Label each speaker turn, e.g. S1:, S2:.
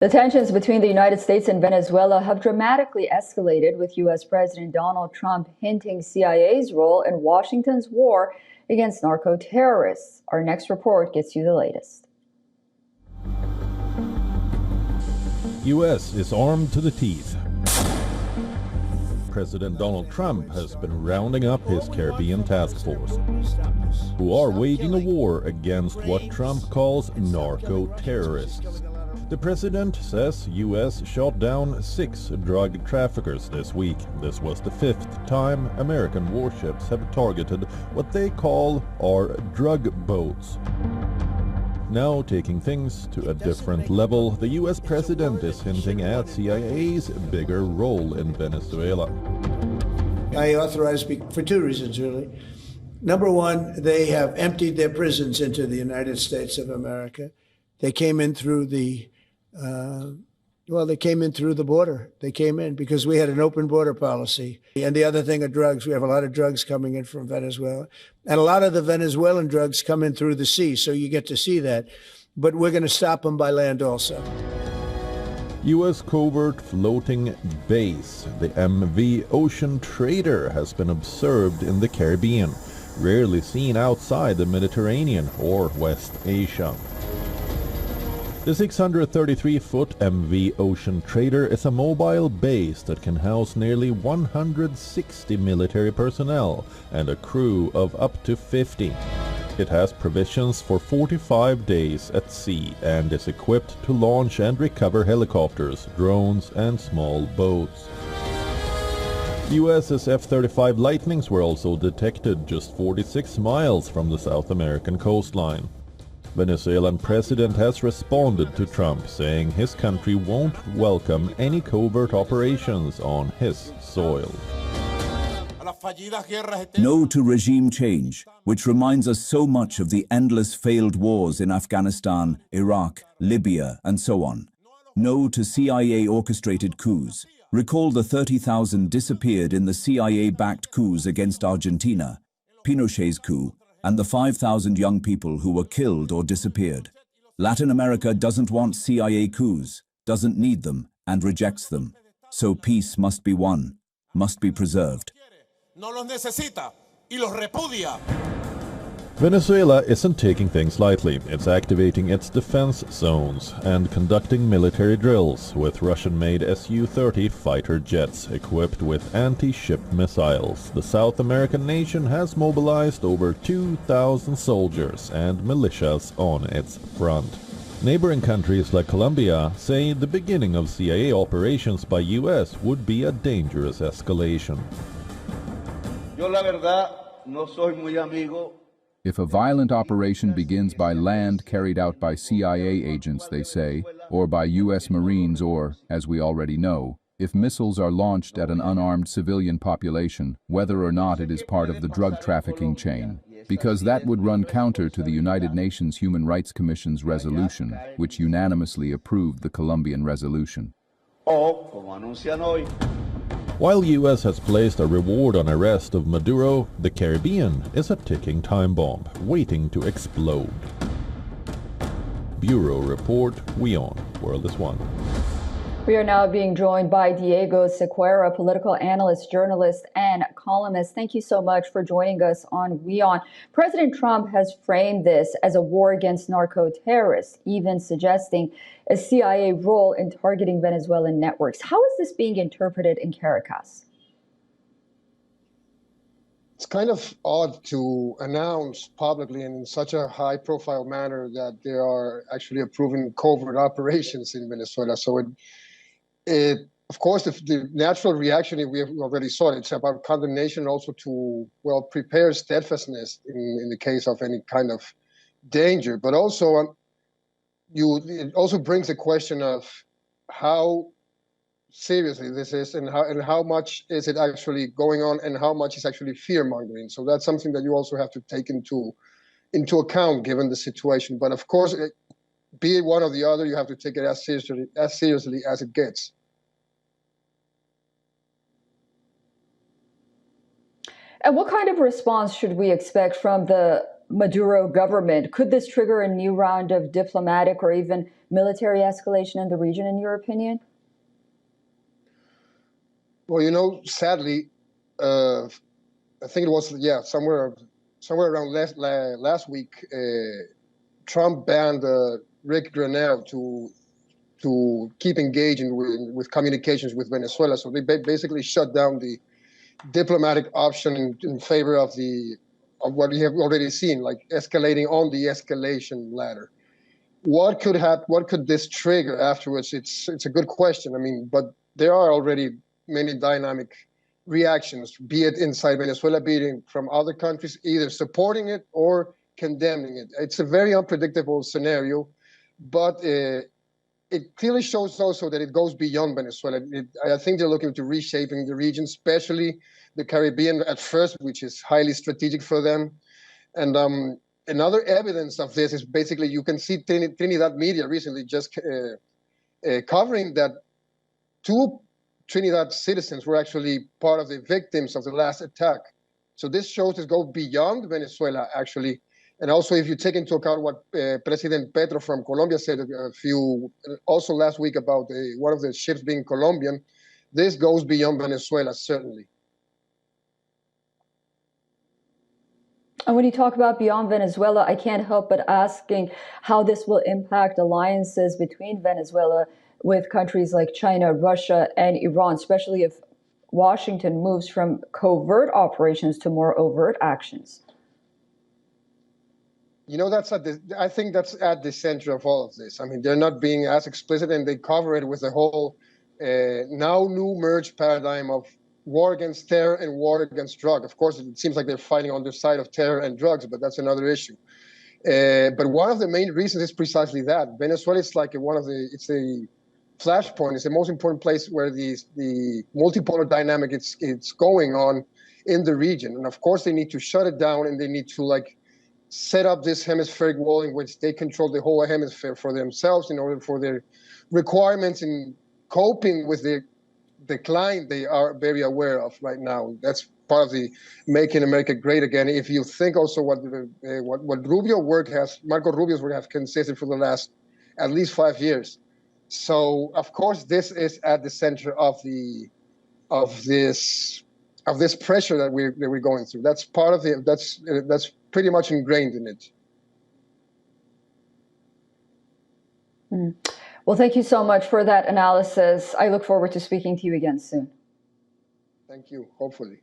S1: The tensions between the United States and Venezuela have dramatically escalated, with U.S. President Donald Trump hinting CIA's role in Washington's war against narco-terrorists. Our next report gets you the latest.
S2: U.S. is armed to the teeth. President Donald Trump has been rounding up his Caribbean task force, who are waging a war against what Trump calls narco-terrorists. The president says U.S. shot down 6 drug traffickers this week. This was the 5th time American warships have targeted what they call our drug boats. Now taking things to a different level, the U.S. president is hinting at CIA's bigger role in Venezuela.
S3: I authorize for 2 reasons, really. Number one, they have emptied their prisons into the United States of America. They came in through the they came in through the border. They came in because we had an open border policy. And the other thing are drugs. We have a lot of drugs coming in from Venezuela. And a lot of the Venezuelan drugs come in through the sea, so you get to see that. But we're going to stop them by land also.
S2: U.S. covert floating base, the MV Ocean Trader, has been observed in the Caribbean, rarely seen outside the Mediterranean or West Asia. The 633-foot MV Ocean Trader is a mobile base that can house nearly 160 military personnel and a crew of up to 50. It has provisions for 45 days at sea and is equipped to launch and recover helicopters, drones, and small boats. US's F-35 Lightnings were also detected just 46 miles from the South American coastline. Venezuelan president has responded to Trump, saying his country won't welcome any covert operations on his soil.
S4: No to regime change, which reminds us so much of the endless failed wars in Afghanistan, Iraq, Libya, and so on. No to CIA-orchestrated coups. Recall the 30,000 disappeared in the CIA-backed coups against Argentina, Pinochet's coup, and the 5,000 young people who were killed or disappeared. Latin America doesn't want CIA coups, doesn't need them, and rejects them. So peace must be won, must be preserved.
S2: Venezuela isn't taking things lightly. It's activating its defense zones and conducting military drills with Russian-made Su-30 fighter jets equipped with anti-ship missiles. The South American nation has mobilized over 2,000 soldiers and militias on its front. Neighboring countries like Colombia say the beginning of CIA operations by US would be a dangerous escalation.
S5: Yo la verdad no soy muy amigo.
S6: If a violent operation begins by land carried out by CIA agents, they say, or by U.S. Marines, or, as we already know, if missiles are launched at an unarmed civilian population, whether or not it is part of the drug trafficking chain, because that would run counter to the United Nations Human Rights Commission's resolution, which unanimously approved the Colombian resolution.
S2: While U.S. has placed a reward on arrest of Maduro, the Caribbean is a ticking time bomb, waiting to explode. Bureau Report, WION, World is One.
S1: We are now being joined by Diego Sequeira, political analyst, journalist, and columnist. Thank you so much for joining us on WION. President Trump has framed this as a war against narco-terrorists, even suggesting a CIA role in targeting Venezuelan networks. How is this being interpreted in Caracas?
S7: It's kind of odd to announce publicly and in such a high-profile manner that they are actually approving covert operations in Venezuela. So of course, the natural reaction we already saw, it's about condemnation, also to, well, prepare steadfastness in the case of any kind of danger. But also, it also brings the question of how seriously this is, and how much is it actually going on, and how much is actually fear-mongering. So that's something that you also have to take into account, given the situation. But of course, be it one or the other, you have to take it as seriously as it gets.
S1: And what kind of response should we expect from the Maduro government. Could this trigger a new round of diplomatic or even military escalation in the region, in your opinion?
S7: Well, sadly, I think it was somewhere around last week, Trump banned Rick Grenell to keep engaging with communications with Venezuela. So they basically shut down the diplomatic option in favor of what we have already seen, like escalating on the escalation ladder. What could happen? What could this trigger afterwards? It's a good question. I mean, but there are already many dynamic reactions, be it inside Venezuela, be it from other countries, either supporting it or condemning it. It's a very unpredictable scenario, but it clearly shows also that it goes beyond Venezuela. I think they're looking to reshaping the region, especially the Caribbean at first, which is highly strategic for them. And another evidence of this is basically you can see Trinidad media recently just covering that 2 Trinidad citizens were actually part of the victims of the last attack. So this shows it goes beyond Venezuela, actually. And also, if you take into account what President Petro from Colombia said also last week about one of the ships being Colombian, this goes beyond Venezuela, certainly.
S1: And when you talk about beyond Venezuela, I can't help but asking how this will impact alliances between Venezuela with countries like China, Russia, and Iran, especially if Washington moves from covert operations to more overt actions.
S7: I think that's at the center of all of this. I mean, they're not being as explicit, and they cover it with the whole now new merged paradigm of war against terror and war against drug. Of course, it seems like they're fighting on the side of terror and drugs, but that's another issue. But one of the main reasons is precisely that. Venezuela is like it's a flashpoint. It's the most important place where the multipolar dynamic it's going on in the region. And of course, they need to shut it down, and they need to set up this hemispheric wall in which they control the whole hemisphere for themselves in order for their requirements in coping with the decline they are very aware of right now. That's part of the Making America Great Again. If you think also what Marco Rubio's work has consisted for the last at least 5 years. So of course this is at the center of this pressure that we're going through. That's part of it. That's pretty much ingrained in it.
S1: Well, thank you so much for that analysis. I look forward to speaking to you again soon.
S7: Thank you. Hopefully.